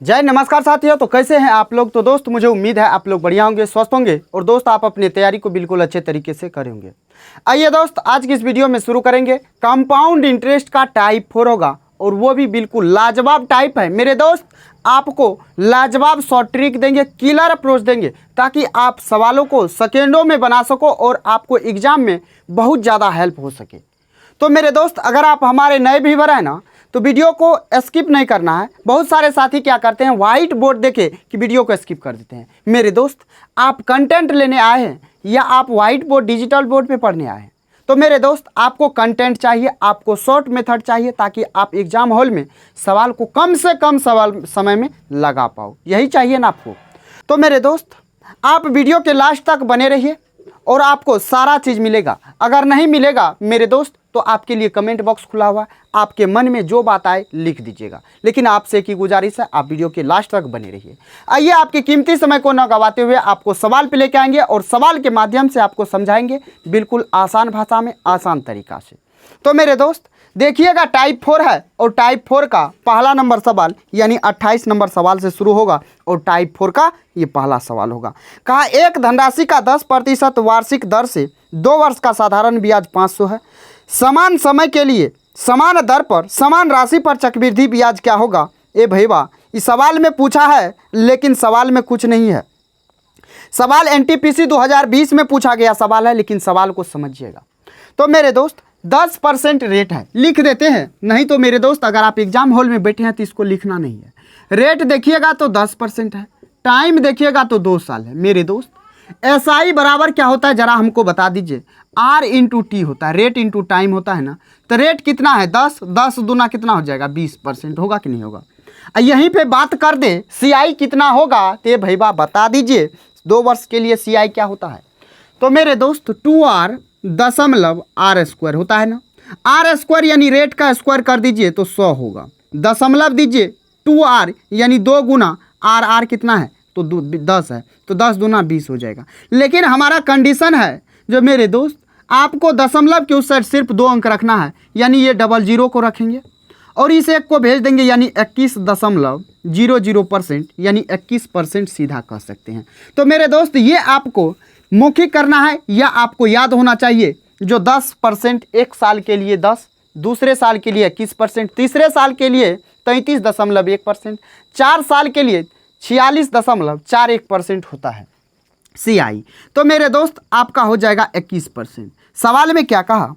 जय नमस्कार साथियों। तो कैसे हैं आप लोग। तो दोस्त मुझे उम्मीद है आप लोग बढ़िया होंगे, स्वस्थ होंगे और दोस्त आप अपनी तैयारी को बिल्कुल अच्छे तरीके से करेंगे। आइए दोस्त आज की इस वीडियो में शुरू करेंगे। कंपाउंड इंटरेस्ट का टाइप 4 होगा और वो भी बिल्कुल लाजवाब टाइप है मेरे दोस्त। आपको लाजवाब शॉर्ट ट्रिक देंगे, किलर अप्रोच देंगे ताकि आप सवालों को सेकेंडों में बना सको और आपको एग्जाम में बहुत ज़्यादा हेल्प हो सके। तो मेरे दोस्त अगर आप हमारे नए व्यूअर हैं ना तो वीडियो को स्किप नहीं करना है। बहुत सारे साथी क्या करते हैं, वाइट बोर्ड देखे कि वीडियो को स्किप कर देते हैं। मेरे दोस्त आप कंटेंट लेने आए हैं या आप वाइट बोर्ड डिजिटल बोर्ड पे पढ़ने आए हैं, तो मेरे दोस्त आपको कंटेंट चाहिए, आपको शॉर्ट मेथड चाहिए ताकि आप एग्जाम हॉल में सवाल को कम से कम समय में लगा पाओ। यही चाहिए ना आपको। तो मेरे दोस्त आप वीडियो के लास्ट तक बने रहिए और आपको सारा चीज़ मिलेगा। अगर नहीं मिलेगा मेरे दोस्त तो आपके लिए कमेंट बॉक्स खुला हुआ है, आपके मन में जो बात आए लिख दीजिएगा। लेकिन आपसे की गुजारिश है आप वीडियो के लास्ट तक बने रहिए। आइए आपके कीमती समय को न गवाते हुए आपको सवाल पे लेके आएंगे और सवाल के माध्यम से आपको समझाएंगे बिल्कुल आसान भाषा में, आसान तरीका से। तो मेरे दोस्त देखिएगा टाइप 4 है और टाइप 4 का पहला नंबर सवाल यानी 28 नंबर सवाल से शुरू होगा और टाइप 4 का ये पहला सवाल होगा। कहा एक धनराशि का 10% वार्षिक दर से 2 वर्ष का साधारण ब्याज 500 है। समान समय के लिए समान दर पर समान राशि पर चक्रवृद्धि ब्याज क्या होगा। ए भैया इस सवाल में पूछा है लेकिन सवाल में कुछ नहीं है। सवाल एनटीपीसी 2020 में पूछा गया सवाल है लेकिन सवाल को समझिएगा। तो मेरे दोस्त 10% रेट है, लिख देते हैं। नहीं तो मेरे दोस्त अगर आप एग्जाम हॉल में बैठे हैं तो इसको लिखना नहीं है। रेट देखिएगा तो 10% है, टाइम देखिएगा तो 2 साल है। मेरे दोस्त एसआई बराबर क्या होता है जरा हमको बता दीजिए। आर इंटू टी होता है, रेट इंटू टाइम होता है ना। तो रेट कितना है 10 दूना कितना हो जाएगा 20% होगा कि नहीं होगा। यहीं पे बात कर दे सीआई कितना होगा तो भैया बता दीजिए 2 वर्ष के लिए सीआई क्या होता है। तो मेरे दोस्त 2r दशमलव r स्क्वायर होता है ना। r स्क्वायर यानी रेट का स्क्वायर कर दीजिए तो 100 होगा। दशमलव दीजिए 2r यानी 2 गुना r कितना है तो 10 है तो 10 दूना 20 हो जाएगा। लेकिन हमारा कंडीशन है जो मेरे दोस्त आपको दशमलव के उस साइड सिर्फ 2 अंक रखना है यानी ये 00 को रखेंगे और इस एक को भेज देंगे यानी 21.00% यानी 21% सीधा कह सकते हैं। तो मेरे दोस्त ये आपको मौखिक करना है या आपको याद होना चाहिए जो 10% एक साल के लिए 10, दूसरे साल के लिए 21%, तीसरे साल के लिए 33.1%, 4 साल के लिए 46.41% होता है सीआई। तो मेरे दोस्त आपका हो जाएगा 21%। सवाल में क्या कहा,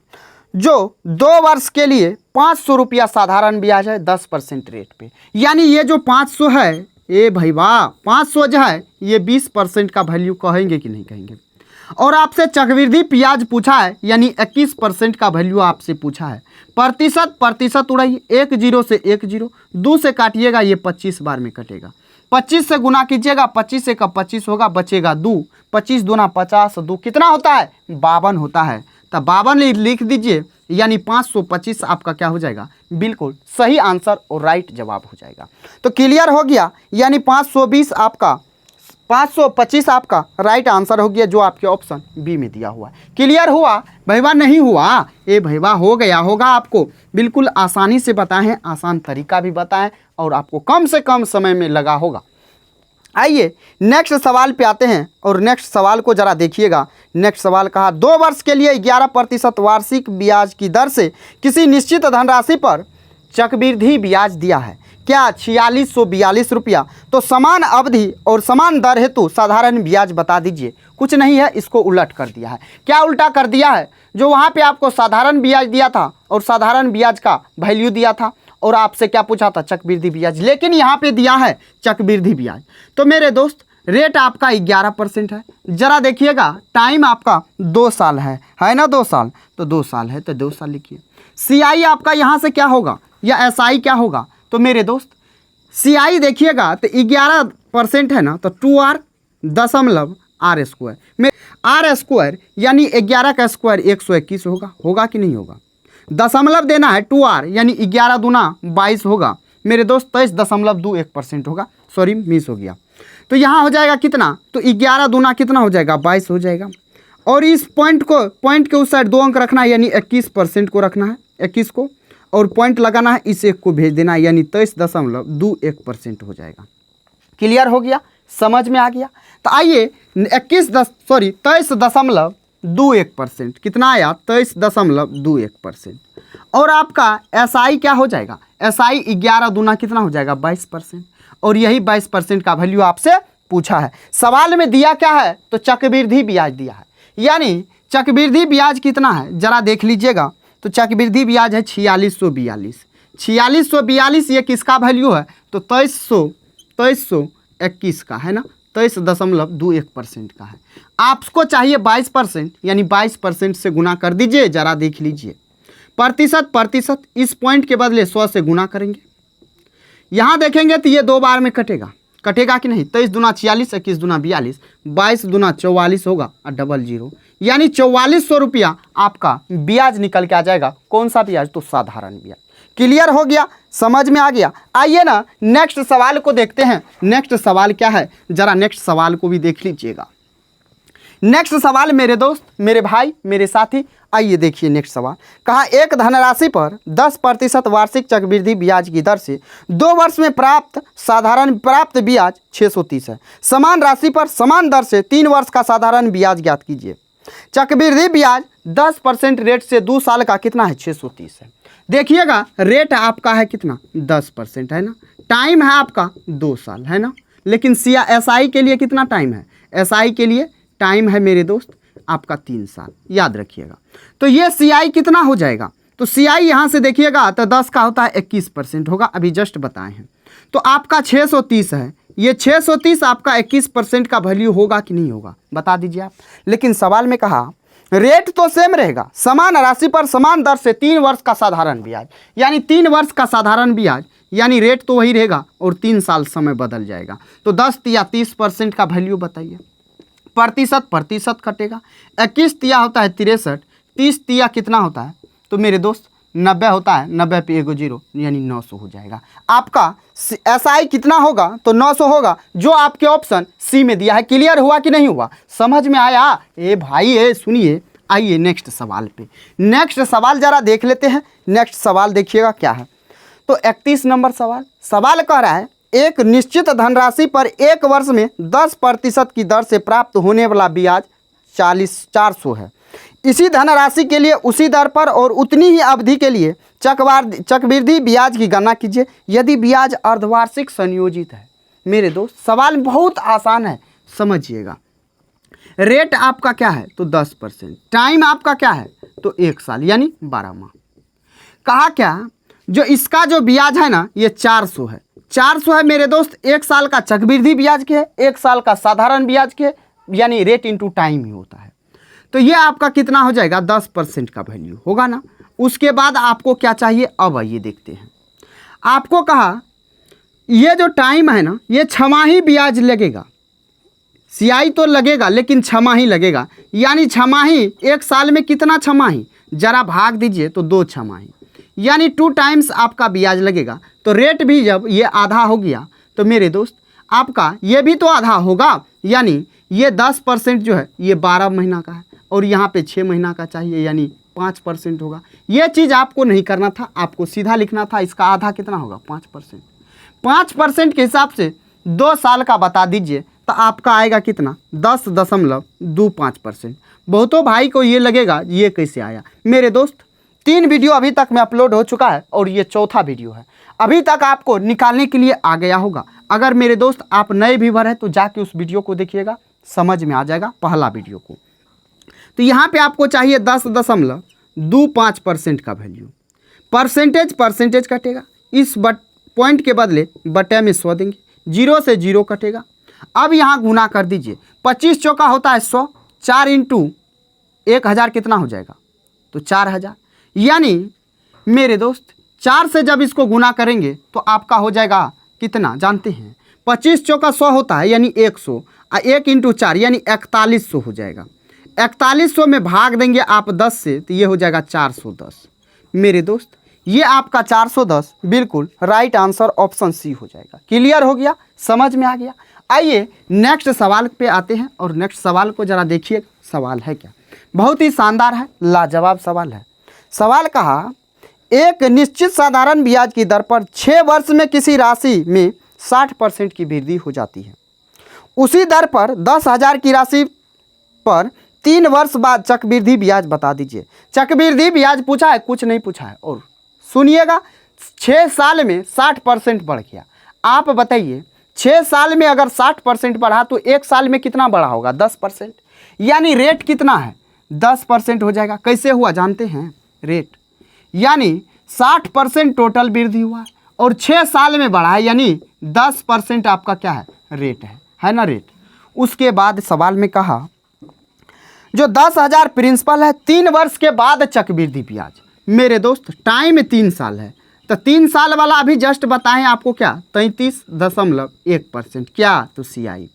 जो 2 वर्ष के लिए 500 रुपया साधारण ब्याज है 10% रेट पे, यानी ये जो 500 है ये भैया 500 जो है ये 20% का वैल्यू कहेंगे कि नहीं कहेंगे। और आपसे चक्रवृद्धि ब्याज पूछा है यानी 21% का वैल्यू आपसे पूछा है। प्रतिशत उड़ाइए, 1 0 से 1 0, 2 से काटिएगा ये 25 बार में कटेगा। 25 से गुना कीजिएगा, 25 से का 25 होगा, बचेगा 2, 25 दूना 50, 2 कितना होता है 52 होता है। तब 52 लिख दीजिए यानी 525 आपका क्या हो जाएगा बिल्कुल सही आंसर और राइट जवाब हो जाएगा। तो क्लियर हो गया यानी 520 आपका 525 आपका राइट आंसर हो गया जो आपके ऑप्शन बी में दिया हुआ है। क्लियर हुआ भैया नहीं हुआ ए भैया हो गया होगा। आपको बिल्कुल आसानी से बताएं हैं, आसान तरीका भी बताएं और आपको कम से कम समय में लगा होगा। आइए नेक्स्ट सवाल पे आते हैं और नेक्स्ट सवाल को ज़रा देखिएगा। नेक्स्ट सवाल कहा 2 वर्ष के लिए 11% वार्षिक ब्याज की दर से किसी निश्चित धनराशि पर चक्रवृद्धि ब्याज दिया है क्या 4642 रुपया। तो समान अवधि और समान दर हेतु साधारण ब्याज बता दीजिए। कुछ नहीं है, इसको उलट कर दिया है। क्या उल्टा कर दिया है, जो वहाँ पे आपको साधारण ब्याज दिया था और साधारण ब्याज का वैल्यू दिया था और आपसे क्या पूछा था चक्रवृद्धि ब्याज, लेकिन यहाँ पे दिया है चक्रवृद्धि ब्याज। तो मेरे दोस्त रेट आपका 11% है। ज़रा देखिएगा टाइम आपका 2 साल है ना, 2 साल तो 2 साल है तो 2 साल लिखिए। सीआई आपका यहाँ से क्या होगा या एसआई क्या होगा। तो मेरे दोस्त सीआई देखिएगा तो 11% है ना, तो 2r दशमलव r स्क्वायर में r स्क्वायर यानी 11 का स्क्वायर 121 होगा कि नहीं होगा। दशमलव देना है 2r यानी 11 दूना 22 होगा मेरे दोस्त 23.21% होगा। सॉरी मिस हो गया। तो यहाँ हो जाएगा कितना, तो 11 दूना कितना हो जाएगा 22 हो जाएगा। और इस पॉइंट के उस साइड 2 अंक रखना है यानी 21% को रखना है 21 को। और पॉइंट लगाना है, इस एक को भेज देना है, यानी 23.21% हो जाएगा। क्लियर हो गया, समझ में आ गया। तो आइए 23.21%, कितना आया 23.21%। और आपका SI क्या हो जाएगा, SI 11 दूना कितना हो जाएगा 22%, और यही 22% का वैल्यू आपसे पूछा है। सवाल में दिया क्या है, तो चक्रवृद्धि ब्याज दिया है, यानी चक्रवृद्धि ब्याज कितना है जरा देख लीजिएगा। तो चक्रवृद्धि ब्याज है 4642, ये किसका वैल्यू है, तो 2321 का है ना, 23.21% का है। आपको चाहिए 22%, यानी 22% से गुना कर दीजिए, जरा देख लीजिए। प्रतिशत, इस पॉइंट के बदले 100 से गुना करेंगे। यहाँ देखेंगे तो ये 2 बार में कटेगा कि नहीं, 23 दूना 46, 21 दूना 42, 22 दूना 44 होगा और 00, यानी 4400 रुपया आपका ब्याज निकल के आ जाएगा। कौन सा ब्याज, तो साधारण ब्याज। क्लियर हो गया, समझ में आ गया। आइए ना नेक्स्ट सवाल को देखते हैं। नेक्स्ट सवाल क्या है, जरा नेक्स्ट सवाल को भी देख लीजिएगा। नेक्स्ट सवाल मेरे दोस्त, मेरे भाई, मेरे साथी, आइए देखिए नेक्स्ट सवाल। कहा एक धनराशि पर 10% वार्षिक चक्रवृद्धि ब्याज की दर से 2 वर्ष में प्राप्त ब्याज 630 है। समान राशि पर समान दर से 3 वर्ष का साधारण ब्याज ज्ञात कीजिए। चक्रवृद्धि ब्याज 10% रेट से 2 साल का कितना है, 630 है। देखिएगा रेट आपका है कितना, 10% है ना, टाइम है आपका 2 साल है ना, लेकिन SI के लिए कितना टाइम है, SI के लिए टाइम है मेरे दोस्त आपका 3 साल, याद रखिएगा। तो ये CI कितना हो जाएगा, तो CI यहाँ से देखिएगा तो 10 का होता है 21% होगा, अभी जस्ट बताए हैं। तो आपका 630 है, ये 630 आपका 21% का वैल्यू होगा कि नहीं होगा, बता दीजिए आप। लेकिन सवाल में कहा रेट तो सेम रहेगा, समान राशि पर समान दर से 3 वर्ष का साधारण ब्याज, यानी 3 वर्ष का साधारण ब्याज, यानी रेट तो वही रहेगा और 3 साल समय बदल जाएगा। तो 10 या 30% का वैल्यू बताइए। प्रतिशत कटेगा, 21 तिया होता है 63, 30 तिया कितना होता है, तो मेरे दोस्त 90 होता है, 90 पे 1 0, यानी 900 हो जाएगा। आपका SI कितना होगा, तो 900 होगा, जो आपके ऑप्शन C में दिया है। क्लियर हुआ कि नहीं हुआ, समझ में आया। ए भाई ए सुनिए, आइए नेक्स्ट सवाल पे। नेक्स्ट सवाल जरा देख लेते हैं। नेक्स्ट सवाल देखिएगा क्या है, तो 31 नंबर सवाल कह रहा है एक निश्चित धनराशि पर 1 वर्ष में 10% की दर से प्राप्त होने वाला ब्याज 400 है। इसी धनराशि के लिए उसी दर पर और उतनी ही अवधि के लिए चक्रवृद्धि ब्याज की गणना कीजिए यदि ब्याज अर्धवार्षिक संयोजित है। मेरे दोस्त सवाल बहुत आसान है, समझिएगा। रेट आपका क्या है, तो 10%, टाइम आपका क्या है, तो 1 साल यानी 12 माह। कहा क्या, जो इसका जो ब्याज है ना ये 400 है, 400 है मेरे दोस्त। 1 साल का चक्रवृद्धि ब्याज के है, 1 साल का साधारण ब्याज के, यानी रेट इंटू टाइम ही होता है। तो ये आपका कितना हो जाएगा, 10% का वैल्यू होगा ना। उसके बाद आपको क्या चाहिए, अब आइए देखते हैं। आपको कहा ये जो टाइम है ना ये 6 माही ब्याज लगेगा। CI तो लगेगा लेकिन 6 माही लगेगा, यानी 6 माही 1 साल में कितना 6 माही, जरा भाग दीजिए तो 2 6 माही, यानी 2 टाइम्स आपका ब्याज लगेगा। तो रेट भी जब ये आधा हो गया तो मेरे दोस्त आपका ये भी तो आधा होगा, यानी ये 10% जो है ये 12 महीना का है और यहाँ पे 6 महीना का चाहिए, यानी 5% होगा। ये चीज़ आपको नहीं करना था, आपको सीधा लिखना था इसका आधा कितना होगा, 5%। 5% के हिसाब से 2 साल का बता दीजिए तो आपका आएगा कितना, 10.25%। बहुतों भाई को ये लगेगा ये कैसे आया। मेरे दोस्त 3 वीडियो अभी तक में अपलोड हो चुका है और ये चौथा वीडियो है, अभी तक आपको निकालने के लिए आ गया होगा। अगर मेरे दोस्त आप नए व्यूअर हैं तो जाके उस वीडियो को देखिएगा, समझ में आ जाएगा पहला वीडियो को। तो यहाँ पे आपको चाहिए 10.25% का वैल्यू। परसेंटेज कटेगा, इस पॉइंट के बदले बटे में 100 देंगे, 0 से 0 कटेगा। अब यहाँ गुना कर दीजिए, 25 चौका होता है 100, 4 इंटू 1000 कितना हो जाएगा, तो 4000, यानी मेरे दोस्त 4 से जब इसको गुना करेंगे तो आपका हो जाएगा कितना जानते हैं, 25 चौका 100 होता है यानी 100, 1 इंटू 4 यानी 4100 हो जाएगा। 4100 में भाग देंगे आप 10 से तो ये हो जाएगा 410। मेरे दोस्त ये आपका 410 बिल्कुल राइट आंसर ऑप्शन C हो जाएगा। क्लियर हो गया, समझ में आ गया। आइए नेक्स्ट सवाल पे आते हैं और नेक्स्ट सवाल को ज़रा देखिए। सवाल है क्या, बहुत ही शानदार है, लाजवाब सवाल है। सवाल कहा एक निश्चित साधारण ब्याज की दर पर 6 वर्ष में किसी राशि में 60% की वृद्धि हो जाती है। उसी दर पर 10,000 की राशि पर 3 वर्ष बाद चक्रवृद्धि ब्याज बता दीजिए। चक्रवृद्धि ब्याज पूछा है, कुछ नहीं पूछा है। और सुनिएगा, 6 साल में 60% बढ़ गया। आप बताइए 6 साल में अगर 60% बढ़ा तो 1 साल में कितना बढ़ा होगा? 10%। यानी रेट कितना है? 10% हो जाएगा। कैसे हुआ जानते हैं? रेट यानी 60% टोटल वृद्धि हुआ और 6 साल में बढ़ा है, यानी 10% आपका क्या है? रेट है ना रेट। उसके बाद सवाल में कहा जो 10,000 प्रिंसिपल है 3 वर्ष के बाद चक्रवृद्धि ब्याज। मेरे दोस्त टाइम 3 साल है तो 3 साल वाला अभी जस्ट बताएं आपको क्या? 33.1%। क्या? तो CI।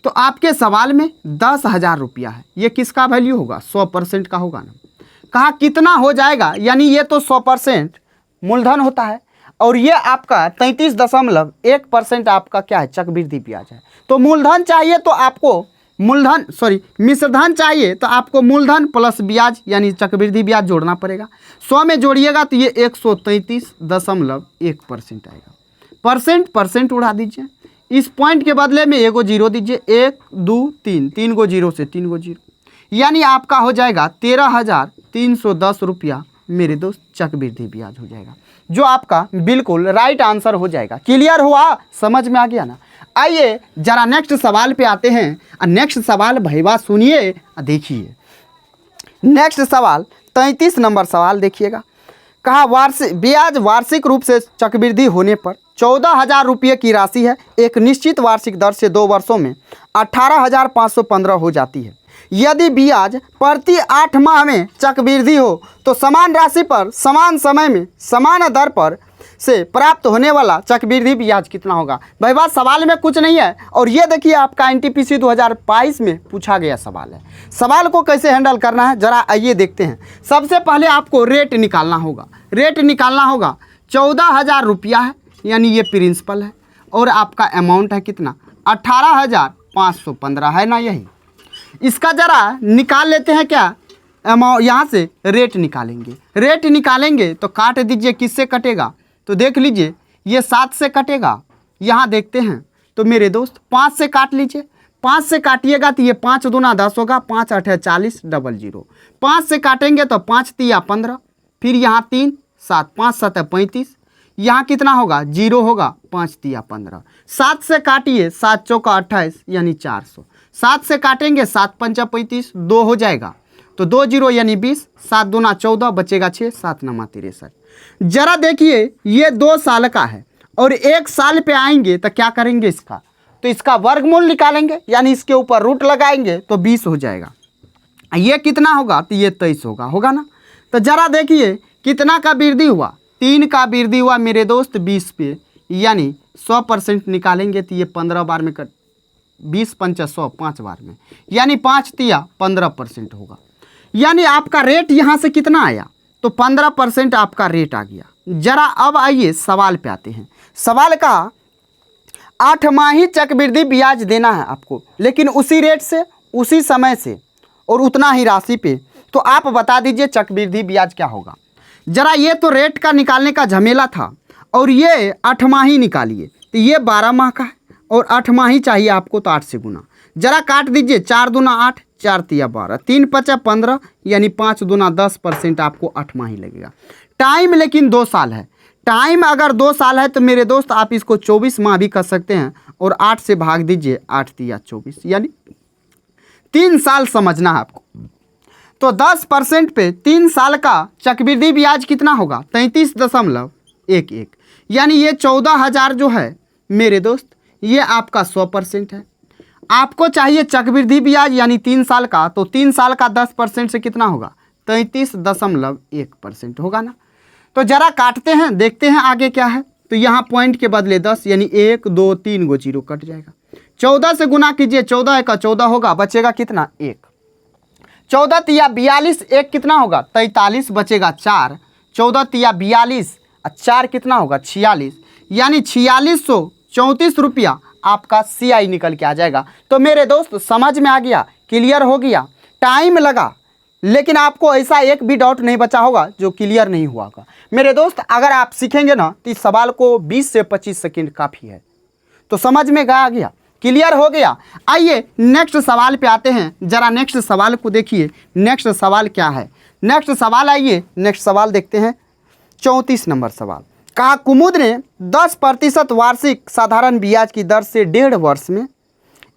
तो आपके सवाल में 10,000 रुपया है, ये किसका वैल्यू होगा? 100% का होगा ना। कहा कितना हो जाएगा? यानी ये तो 100% मूलधन होता है और ये आपका 33.1% आपका क्या है? चक्रवृद्धि ब्याज है। तो मूलधन चाहिए तो आपको मिश्रधन चाहिए तो आपको मूलधन प्लस ब्याज यानी चक्रवृद्धि ब्याज जोड़ना पड़ेगा। 100 में जोड़िएगा तो ये 133.1% आएगा। परसेंट उड़ा दीजिए। इस पॉइंट के बदले में एगो जीरो दीजिए। 1 2 3 3 गो जीरो से 3 गो जीरो, यानी आपका हो जाएगा 13,310 रुपया मेरे दोस्त चक्रवृद्धि ब्याज हो जाएगा, जो आपका बिल्कुल राइट आंसर हो जाएगा। क्लियर हुआ? समझ में आ गया ना? आइए जरा नेक्स्ट सवाल पे आते हैं। नेक्स्ट सवाल भैया सुनिए, देखिए नेक्स्ट सवाल 33 नंबर सवाल देखिएगा। कहा ब्याज वार्षिक रूप से चक्रवृद्धि होने पर 14,000 रुपये की राशि है। एक निश्चित वार्षिक दर से 2 वर्षों में 18,515 हो जाती है। यदि ब्याज प्रति 8 माह में चक्रवृद्धि हो तो समान राशि पर समान समय में समान दर पर से प्राप्त होने वाला चक्रवृद्धि ब्याज कितना होगा? भाई बात सवाल में कुछ नहीं है। और ये देखिए आपका NTPC 2022 में पूछा गया सवाल है। सवाल को कैसे हैंडल करना है जरा आइए देखते हैं। सबसे पहले आपको रेट निकालना होगा। 14,000 रुपया है, यानी ये प्रिंसिपल है और आपका अमाउंट है कितना? 18,515 है ना। यही इसका जरा निकाल लेते हैं क्या अमाउंट। यहाँ से रेट निकालेंगे तो काट दीजिए। किससे कटेगा? तो देख लीजिए ये 7 से कटेगा। यहाँ देखते हैं तो मेरे दोस्त 5 से काट लीजिए। 5 से काटिएगा तो ये 5 दूना 10 होगा। 5 8 40 00। 5 से काटेंगे तो 5 तिया 15, फिर यहाँ 3 7 5 7 35। यहाँ कितना होगा? 0 होगा। 5 तिया 15। 7 से काटिए, 7 चौका 28 यानी 400। 7 से काटेंगे 7 पंचा 35, 2 हो जाएगा तो 2 0 यानी 20। 7 दूना 14 बचेगा 6, 7 नमा 63। जरा देखिए ये 2 साल का है और 1 साल पे आएंगे तो क्या करेंगे इसका? तो इसका वर्गमूल निकालेंगे, यानी इसके ऊपर रूट लगाएंगे तो 20 हो जाएगा। ये कितना होगा? तो ये 23 होगा ना। तो जरा देखिए कितना का वृद्धि हुआ? 3 का वृद्धि हुआ मेरे दोस्त 20 पे, यानी 100% निकालेंगे तो ये 15 बार में 20 पंचा 100 5 बार में, यानी 5 तिया 15% होगा। यानी आपका रेट यहाँ से कितना आया? तो 15% आपका रेट आ गया। जरा अब आइए सवाल पे आते हैं। सवाल का 8 माही चक्रवृद्धि ब्याज देना है आपको, लेकिन उसी रेट से उसी समय से और उतना ही राशि पे। तो आप बता दीजिए चक्रवृद्धि ब्याज क्या होगा। जरा ये तो रेट का निकालने का झमेला था और ये 8 माही निकालिए तो ये 12 माह का है और 8 माही चाहिए आपको तो 8 से गुना। जरा काट दीजिए। 4 दूना 8, 4 तिया 12, 3 पचा 15 यानी 5 दूना 10% आपको 8 माही लगेगा। टाइम लेकिन 2 साल है। टाइम अगर 2 साल है तो मेरे दोस्त आप इसको 24 माह भी कर सकते हैं और 8 से भाग दीजिए। 8 तिया 24 यानी 3 साल समझना है आपको। तो 10% पे 3 साल का चक्रवृद्धि ब्याज कितना होगा? 33.11, यानी ये 14,000 जो है मेरे दोस्त ये आपका 100% है। आपको चाहिए चक्रवृद्धि ब्याज यानी 3 साल का, तो 3 साल का 10% से कितना होगा? 33.1% होगा ना। तो जरा काटते हैं, देखते हैं आगे क्या है। तो यहाँ पॉइंट के बदले 10 यानी 1 2 3 गो जीरो कट जाएगा। 14 से गुना कीजिए, 14 का 14 होगा, बचेगा कितना? 1। 14 तिया 42, 1 कितना होगा? 43, बचेगा 4। 14 तिया 42 और 4 कितना होगा? 46, यानी 4634 रुपया आपका CI निकल के आ जाएगा। तो मेरे दोस्त समझ में आ गया, क्लियर हो गया। टाइम लगा लेकिन आपको ऐसा एक भी डाउट नहीं बचा होगा जो क्लियर नहीं हुआ होगा। मेरे दोस्त अगर आप सीखेंगे ना तो इस सवाल को 20 से 25 सेकंड काफ़ी है। तो समझ में आ गया, क्लियर हो गया। आइए नेक्स्ट सवाल पे आते हैं, जरा नेक्स्ट सवाल को देखिए। नेक्स्ट सवाल क्या है, नेक्स्ट सवाल, आइए नेक्स्ट सवाल देखते हैं। 34 नंबर सवाल, कहा कुमुद ने 10% वार्षिक साधारण ब्याज की दर से 1.5 वर्ष में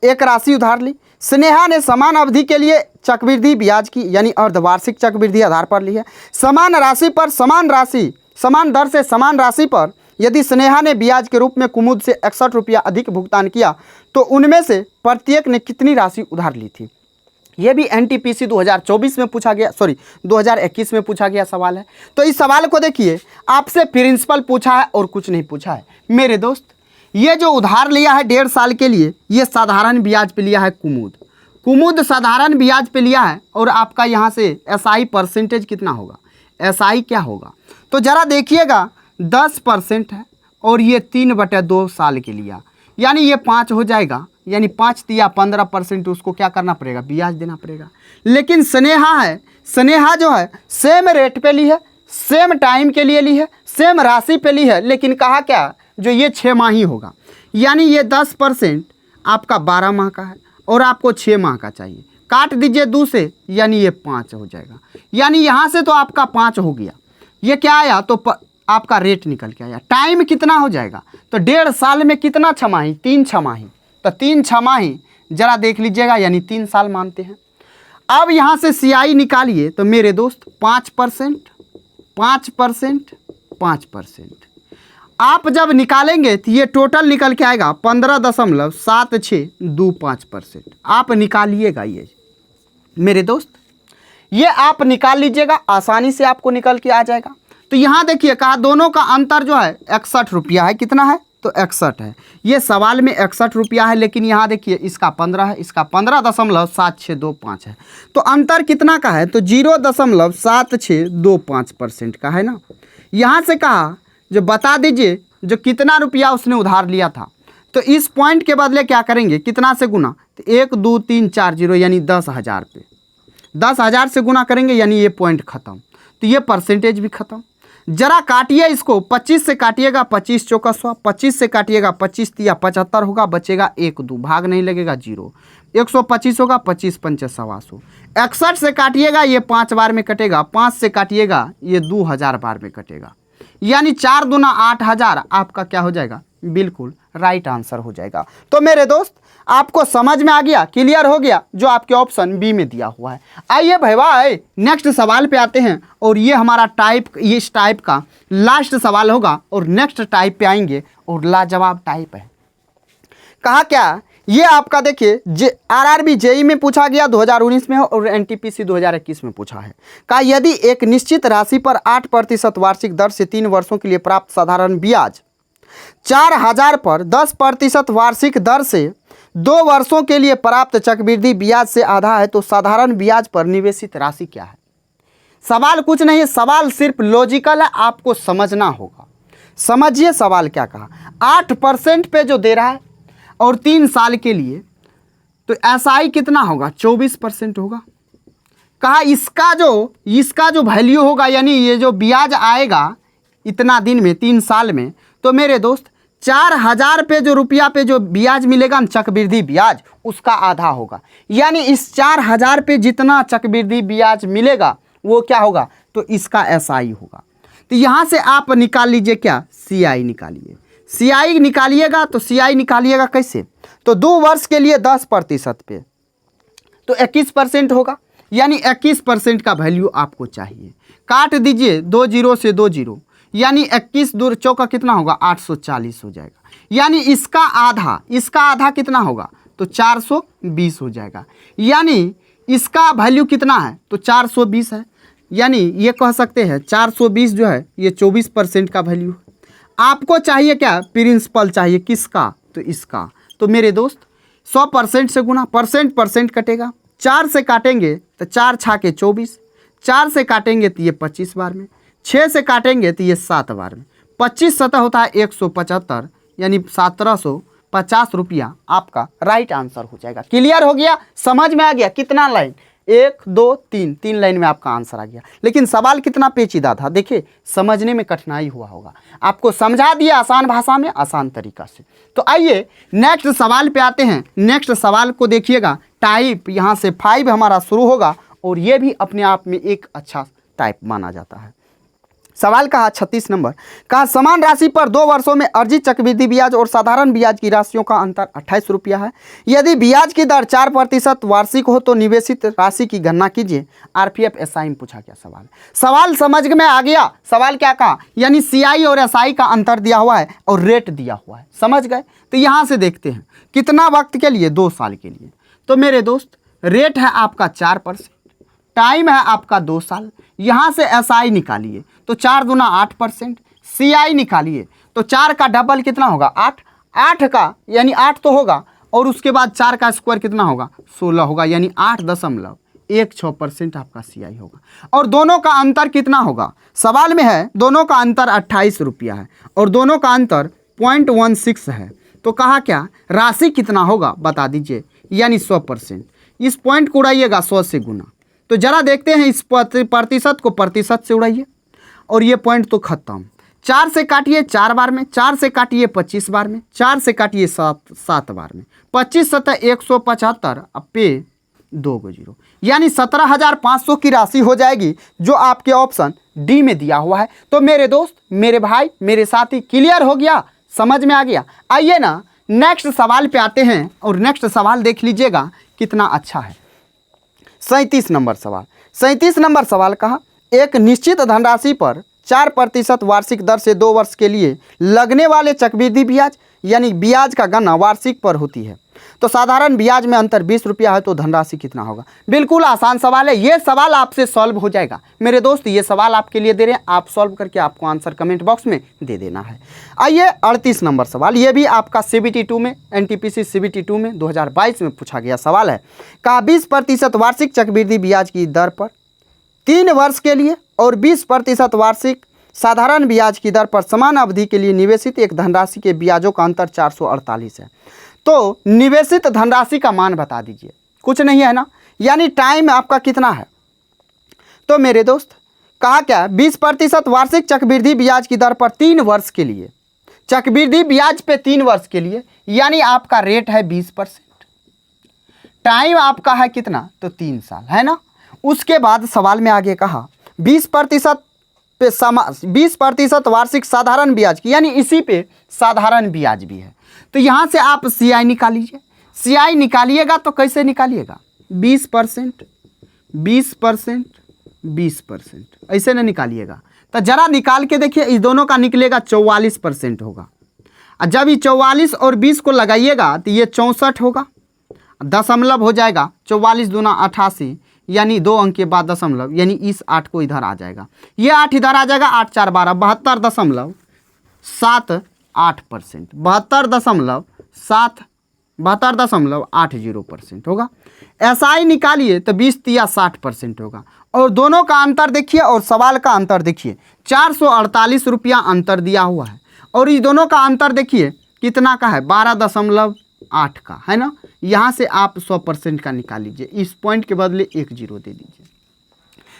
एक राशि उधार ली। स्नेहा ने समान अवधि के लिए चक्रवृद्धि ब्याज की यानी अर्धवार्षिक चक्रवृद्धि आधार पर ली है। समान राशि पर समान दर से समान राशि पर यदि स्नेहा ने ब्याज के रूप में कुमुद से 61 रुपया अधिक भुगतान किया तो उनमें से प्रत्येक ने कितनी राशि उधार ली थी। ये भी एनटीपीसी 2024 में पूछा गया, 2021 में पूछा गया सवाल है। तो इस सवाल को देखिए, आपसे प्रिंसिपल पूछा है और कुछ नहीं पूछा है। मेरे दोस्त ये जो उधार लिया है 1.5 साल के लिए, ये साधारण ब्याज पे लिया है कुमुद साधारण ब्याज पे लिया है। और आपका यहाँ से एसआई परसेंटेज कितना होगा, एसआई क्या होगा, तो ज़रा देखिएगा 10% है और ये 3/2 साल के लिया, यानी ये 5 हो जाएगा, यानी 5 या 15% उसको क्या करना पड़ेगा, ब्याज देना पड़ेगा। लेकिन स्नेहा जो है सेम रेट पे ली है, सेम टाइम के लिए ली है, सेम राशि पे ली है, लेकिन कहा क्या जो ये 6 माह ही होगा, यानी ये 10% आपका 12 माह का है और आपको 6 माह का चाहिए। काट दीजिए 2 से, यानी ये 5 हो जाएगा, यानी यहाँ से तो आपका 5 हो गया। ये क्या आया तो आपका रेट निकल के आया। टाइम कितना हो जाएगा, तो 1.5 साल में कितना छमाही, 3 छमाही, तो 3 छमाही जरा देख लीजिएगा, यानी 3 साल मानते हैं। अब यहाँ से सीआई निकालिए तो मेरे दोस्त 5%, 5% आप जब निकालेंगे तो ये टोटल निकल के आएगा 15.7625%। आप निकालिएगा ये मेरे दोस्त, ये आप निकाल लीजिएगा, आसानी से आपको निकल के आ जाएगा। तो यहाँ देखिए कहा दोनों का अंतर जो है 61 रुपया है। कितना है तो 61 है। ये सवाल में 61 रुपया है, लेकिन यहाँ देखिए इसका 15 है, इसका 15.7625 है। तो अंतर कितना का है तो 0.7625% का है ना। यहाँ से कहा जो बता दीजिए जो कितना रुपया उसने उधार लिया था। तो इस पॉइंट के बदले क्या करेंगे, कितना से गुना, तो 1 2 3 4 0 यानी 10,000 पे 10,000 से गुना करेंगे, यानी ये पॉइंट ख़त्म। तो ये परसेंटेज भी ख़त्म। जरा काटिए इसको, 25 से काटिएगा 25 चौका 100, 25 से काटिएगा 25 या 75 होगा, बचेगा 1 2, भाग नहीं लगेगा 0, 125 होगा, 25 पंचे 125। 61 से काटिएगा ये 5 बार में कटेगा, 5 से काटिएगा ये 2000 बार में कटेगा, यानी 4 दूना 8000 आपका क्या हो जाएगा, बिल्कुल राइट आंसर हो जाएगा। तो मेरे दोस्त आपको समझ में आ गया, क्लियर हो गया जो आपके ऑप्शन बी में दिया हुआ है। आइए भाई नेक्स्ट सवाल पे आते हैं, और ये हमारा इस टाइप का लास्ट सवाल होगा, और नेक्स्ट टाइप पे आएंगे और लाजवाब टाइप है। कहा क्या, ये आपका देखिए आरआरबी जेई में पूछा गया 2019 में और एनटीपीसी 2021 में पूछा है। कहा यदि एक निश्चित राशि पर 8% वार्षिक दर से 3 वर्षों के लिए प्राप्त साधारण ब्याज 4000 पर 10% वार्षिक दर से 2 वर्षों के लिए प्राप्त चक्रवृद्धि ब्याज से आधा है, तो साधारण ब्याज पर निवेशित राशि क्या है। सवाल कुछ नहीं है, सवाल सिर्फ लॉजिकल है, आपको समझना होगा। समझिए सवाल क्या कहा, 8% पे जो दे रहा है और 3 साल के लिए, तो एसआई कितना होगा 24% होगा। कहा इसका जो वैल्यू होगा, यानी ये जो ब्याज आएगा इतना दिन में 3 साल में, तो मेरे दोस्त 4000 पे जो रुपया पे जो ब्याज मिलेगा ना चक्रवृद्धि ब्याज, उसका आधा होगा। यानी इस 4000 पे जितना चक्रवृद्धि ब्याज मिलेगा वो क्या होगा, तो इसका एसआई होगा। तो यहाँ से आप निकाल लीजिए क्या, सीआई निकालिए। सीआई निकालिएगा तो सीआई निकालिएगा कैसे, तो 2 वर्ष के लिए 10% पे तो 21% होगा, यानी 21% का वैल्यू आपको चाहिए। काट दीजिए 2 0 से 2 0, यानी 21 दूर चौका कितना होगा 840 हो जाएगा। यानी इसका आधा कितना होगा, तो 420 हो जाएगा। यानी इसका वैल्यू कितना है, तो 420 है। यानी ये कह सकते हैं 420 जो है ये 24% का वैल्यू है। आपको चाहिए क्या, प्रिंसिपल चाहिए किसका, तो इसका। तो मेरे दोस्त 100% से गुना, परसेंट कटेगा, 4 से काटेंगे तो 4 छाके 24, 4 से काटेंगे तो ये 25 बार में, 6 से काटेंगे तो ये 7 बार में, 25 7 होता है 175, यानी 1750 रुपया आपका राइट आंसर हो जाएगा। क्लियर हो गया, समझ में आ गया कितना लाइन, 1 2 3, 3 लाइन में आपका आंसर आ गया। लेकिन सवाल कितना पेचीदा था, देखिए समझने में कठिनाई हुआ होगा। आपको समझा दिया आसान भाषा में, आसान तरीका से। तो आइए नेक्स्ट सवाल पे आते हैं। नेक्स्ट सवाल को देखिएगा, टाइप यहाँ से 5 हमारा शुरू होगा और ये भी अपने आप में एक अच्छा टाइप माना जाता है। सवाल कहा 36 नंबर, कहा समान राशि पर 2 वर्षों में अर्जित चक्रवृद्धि ब्याज और साधारण ब्याज की राशियों का अंतर 28 रुपया है। यदि ब्याज की दर 4% वार्षिक हो तो निवेशित राशि की गणना कीजिए। आरपीएफ एसआई में पूछा गया सवाल। सवाल समझ में आ गया। सवाल क्या कहा, यानी सीआई और एसआई का अंतर दिया हुआ है और रेट दिया हुआ है, समझ गए। तो यहाँ से देखते हैं कितना वक्त के लिए, 2 साल के लिए। तो मेरे दोस्त रेट है आपका 4%, टाइम है आपका 2 साल। यहाँ से एसआई निकालिए तो 4 दूना 8%, सीआई निकालिए तो 4 का डबल कितना होगा 8, 8 का यानी 8 तो होगा और उसके बाद 4 का स्क्वायर कितना होगा 16 होगा, यानी 8.16% आपका सीआई होगा। और दोनों का अंतर कितना होगा, सवाल में है दोनों का अंतर 28 रुपया है और दोनों का अंतर 0.16 है। तो कहा क्या राशि कितना होगा बता दीजिए, यानी 100%। इस पॉइंट को उड़ाइएगा 100 से गुना। तो जरा देखते हैं इस प्रतिशत को प्रतिशत से उड़ाइए और ये पॉइंट तो खत्म। 4 से काटिए 4 बार में, 4 से काटिए 25 बार में, 4 से काटिए 7 बार में। 25 सतह 175 अब पे 2 0, यानी 17,500 की राशि हो जाएगी, जो आपके ऑप्शन डी में दिया हुआ है। तो मेरे दोस्त, मेरे भाई, मेरे साथी, क्लियर हो गया, समझ में आ गया। आइए ना नेक्स्ट सवाल पे आते हैं और नेक्स्ट सवाल देख लीजिएगा कितना अच्छा है। 37 नंबर सवाल। 37 नंबर सवाल कहा एक निश्चित धनराशि पर 4% वार्षिक दर से 2 वर्ष के लिए लगने वाले चक्रवृद्धि ब्याज यानी ब्याज का गणना वार्षिक पर होती है। तो साधारण ब्याज में अंतर 20 रुपया है, तो धनराशि कितना होगा। बिल्कुल आसान सवाल है, ये सवाल आपसे सॉल्व हो जाएगा। मेरे दोस्त ये सवाल आपके लिए दे रहे हैं, आप सॉल्व करके आपको आंसर कमेंट बॉक्स में दे देना है। आइए 38 नंबर सवाल, ये भी आपका CBT 2 में, NTPC CBT 2 में 2022 में पूछा गया सवाल है। कहा 20% वार्षिक चक्रवृद्धि ब्याज की दर पर 3 वर्ष के लिए और 20% वार्षिक साधारण ब्याज की दर पर समान अवधि के लिए निवेशित एक धनराशि के ब्याजों का अंतर 448 है। तो निवेशित धनराशि का मान बता दीजिए, कुछ नहीं है ना, यानी टाइम आपका कितना है। तो मेरे दोस्त कहा क्या 20% वार्षिक चक्रवृद्धि ब्याज की दर पर 3 वर्ष के लिए, चक्रवृद्धि ब्याज पे 3 वर्ष के लिए, यानी आपका रेट है 20%, टाइम आपका है कितना तो 3 साल है ना। उसके बाद सवाल में आगे कहा 20% वार्षिक साधारण ब्याज की, यानी इसी पे साधारण ब्याज भी है। तो यहाँ से आप सीआई निकालिए। सीआई निकालिएगा तो कैसे निकालिएगा 20%, 20%, 20%, ऐसे ना निकालिएगा। तो जरा निकाल के देखिए, इस दोनों का निकलेगा 44% होगा। और जब ये 44 और 20 को लगाइएगा तो ये 64 होगा, दशमलव हो जाएगा 44 दूना 88, यानी 2 अंक के बाद दशमलव, यानी इस 8 को इधर आ जाएगा, ये 8 इधर आ जाएगा, 8 4 12, 72.78%, 72.80% होगा। एसआई निकालिए तो 20 या 60% होगा। और दोनों का अंतर देखिए और सवाल का अंतर देखिए, 448 रुपया अंतर दिया हुआ है और इस दोनों का अंतर देखिए कितना का है 12.8 का है ना। यहाँ से आप 100% का निकाल लीजिए, इस पॉइंट के बदले 1 0 दे दीजिए।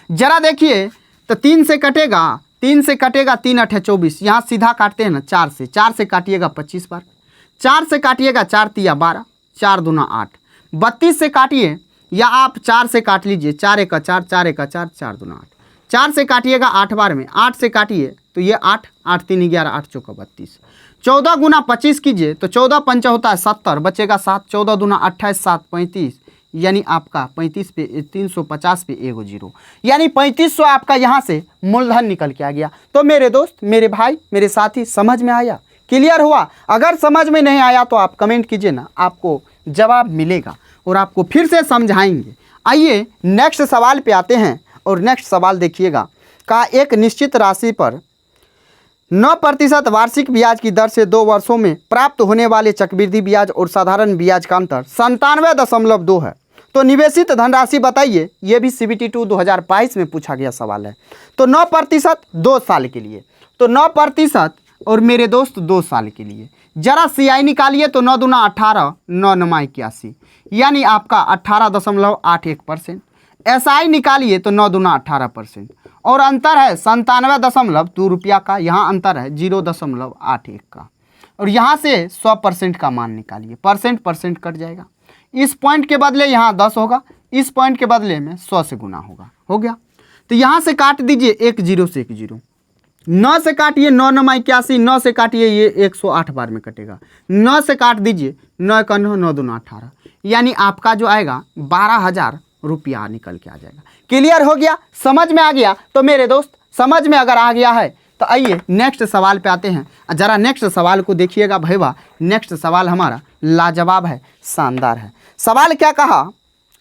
जरा देखिए तो 3 से कटेगा, 3 से कटेगा 3 8 24, यहाँ सीधा काटते हैं ना 4 से, 4 से काटिएगा 25 बार, 4 से काटिएगा 4 3 12, 4 दूना 8, 32 से काटिए या आप 4 से काट लीजिए, 4 1 4, 4 1 4, 4 दूना 8, 4 से काटिएगा 8 बार में, 8 से काटिए तो ये 8, 8 3 11, 8 4 32, 14 गुना 25 कीजिए तो 14 5 होता है 70, बचेगा 7, 14 दूना 28, 7 35, यानी आपका 35 पे 350 पे 1 0, यानी 3500 आपका यहाँ से मूलधन निकल के आ गया। तो मेरे दोस्त, मेरे भाई, मेरे साथी, समझ में आया, क्लियर हुआ। अगर समझ में नहीं आया तो आप कमेंट कीजिए ना, आपको जवाब मिलेगा और आपको फिर से समझाएंगे। आइए नेक्स्ट सवाल पे आते हैं और नेक्स्ट सवाल देखिएगा। कहा एक निश्चित राशि पर 9% वार्षिक ब्याज की दर से 2 वर्षों में प्राप्त होने वाले चक्रवृद्धि ब्याज और साधारण ब्याज का अंतर 97.2 है। तो निवेशित धनराशि बताइए, ये भी CBT 2 2022 में पूछा गया सवाल है। तो 9% 2 साल के लिए, तो 9% और मेरे दोस्त 2 साल के लिए जरा सीआई निकालिए तो 9 दूना 18, 9 9 81, यानी आपका 18.81%। SI निकालिए तो 9 दूना 18%, और अंतर है 97.2 रुपया का, यहाँ अंतर है 0.81 का, और यहाँ से 100% का मान निकालिए, परसेंट कट जाएगा। इस पॉइंट के बदले यहाँ 10 होगा, इस पॉइंट के बदले में 100 से गुना होगा, हो गया। तो यहाँ से काट दीजिए 1 0 से 1 0, 9 से काटिए 9 9 81, 9 से काटिए ये 108 बार में कटेगा, 9 से काट दीजिए 9 का 9, 9 दूना 18, यानी आपका जो आएगा 12,000 रुपया निकल के आ जाएगा। क्लियर हो गया, समझ में आ गया? तो मेरे दोस्त समझ में अगर आ गया है तो आइए नेक्स्ट सवाल पे आते हैं। ज़रा नेक्स्ट सवाल को देखिएगा भैया, नेक्स्ट सवाल हमारा लाजवाब है, शानदार है। सवाल क्या कहा,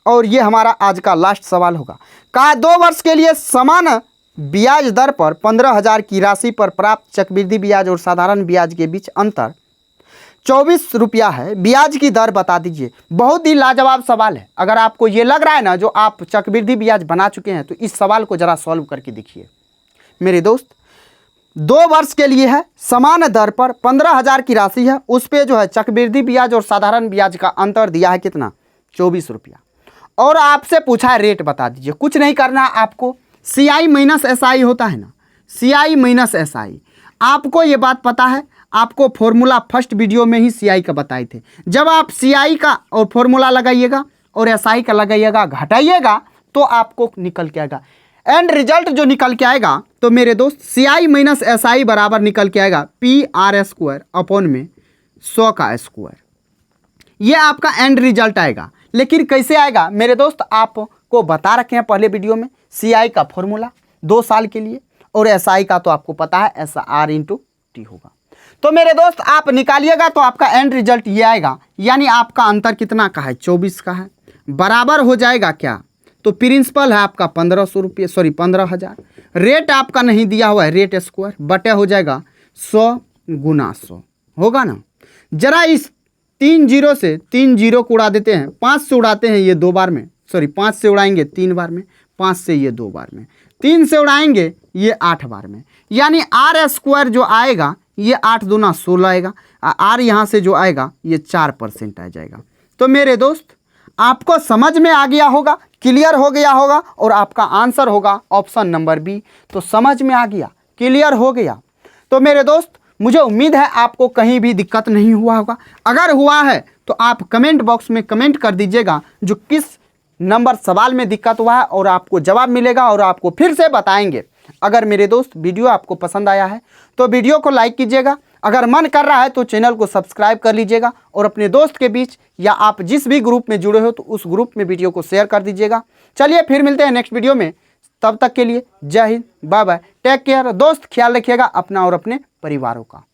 और ये हमारा आज का लास्ट सवाल होगा। कहा 2 वर्ष के लिए समान ब्याज दर पर 15,000 की राशि पर प्राप्त चक्रवृद्धि ब्याज और साधारण ब्याज के बीच अंतर 24 रुपया है, ब्याज की दर बता दीजिए। बहुत ही लाजवाब सवाल है। अगर आपको ये लग रहा है ना जो आप चक्रवृद्धि ब्याज बना चुके हैं, तो इस सवाल को ज़रा सॉल्व करके देखिए मेरे दोस्त। 2 वर्ष के लिए है, समान दर पर 15,000 की राशि है, उस पर जो है चक्रवृद्धि ब्याज और साधारण ब्याज का अंतर दिया है कितना, 24 रुपया, और आपसे पूछा है रेट बता दीजिए। कुछ नहीं करना है आपको, CI माइनस SI होता है ना, CI माइनस SI, आपको ये बात पता है। आपको फॉर्मूला फर्स्ट वीडियो में ही CI का बताए थे। जब आप CI का और फॉर्मूला लगाइएगा और SI का लगाइएगा, घटाइएगा, तो आपको निकल के आएगा एंड रिजल्ट जो निकल के आएगा। तो मेरे दोस्त CI माइनस SI बराबर निकल के आएगा PR² अपॉन में 100 का स्क्वायर। ये आपका एंड रिजल्ट आएगा। लेकिन कैसे आएगा मेरे दोस्त, आपको बता रखे हैं पहले वीडियो में। CI का फॉर्मूला 2 साल के लिए, और SI का तो आपको पता है SR/T होगा। तो मेरे दोस्त आप निकालिएगा तो आपका एंड रिजल्ट ये आएगा, यानी आपका अंतर कितना का है, 24 का है, बराबर हो जाएगा क्या, तो प्रिंसिपल है आपका 1500 रुपये, सॉरी 15,000। रेट आपका नहीं दिया हुआ है, रेट स्क्वायर बटे हो जाएगा 100 गुना 100, होगा ना। जरा इस 3 0 से 3 0 को उड़ा देते हैं, 5 से उड़ाते हैं ये 2 बार में, सॉरी 5 से उड़ाएंगे 3 बार में, 5 से ये 2 बार में, 3 से उड़ाएंगे ये 8 बार में, यानी R² जो आएगा ये 8 दूना 16 आएगा, R यहाँ से जो आएगा ये 4% आ जाएगा। तो मेरे दोस्त आपको समझ में आ गया होगा, क्लियर हो गया होगा, और आपका आंसर होगा ऑप्शन नंबर बी। तो समझ में आ गया, क्लियर हो गया। तो मेरे दोस्त मुझे उम्मीद है आपको कहीं भी दिक्कत नहीं हुआ होगा। अगर हुआ है तो आप कमेंट बॉक्स में कमेंट कर दीजिएगा जो किस नंबर सवाल में दिक्कत हुआ है, और आपको जवाब मिलेगा और आपको फिर से बताएंगे। अगर मेरे दोस्त वीडियो आपको पसंद आया है तो वीडियो को लाइक कीजिएगा, अगर मन कर रहा है तो चैनल को सब्सक्राइब कर लीजिएगा, और अपने दोस्त के बीच या आप जिस भी ग्रुप में जुड़े हो तो उस ग्रुप में वीडियो को शेयर कर दीजिएगा। चलिए फिर मिलते हैं नेक्स्ट वीडियो में, तब तक के लिए जय Hind, bye bye, take care. दोस्त ख्याल रखिएगा अपना और अपने परिवारों का।